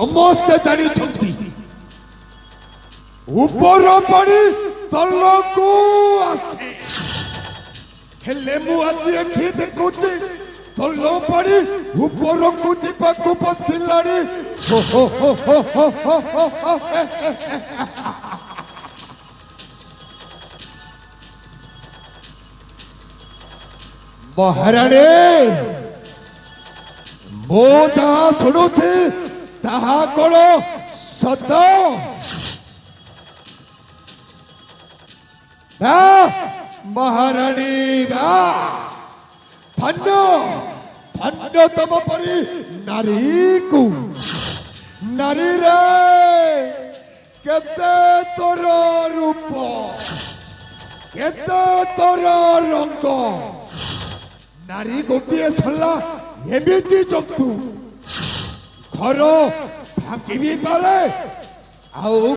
ସମସ୍ତେ ଜାଣିଛନ୍ତି ଉପର ପାଣି ତଳକୁ ଆସେ ହେଲେ ମୁଁ ଆଜି ଏଠି ଦେଖୁଛି ତଳ ପାଣି ଉପରକୁ ଯିବାକୁ ବସିଲାଣି ମହାରାଣୀ ମୁଁ ଯାହା ଶୁଣୁଛି ତାହା କଣ ସତ? ମହାରାଣୀ ଧନ୍ୟ ଧନ୍ୟ ତମ ପରି ନାରୀକୁ ନାରୀରେ କେତେ ତୋର ରୂପ କେତେ ତୋର ରଙ୍ଗ ନାରୀ ଗୋଟିଏ ସଲା ଏମିତି ଜନ୍ତୁ ଘର ଭାଙ୍ଗି ବି ପାରେ ଆଉ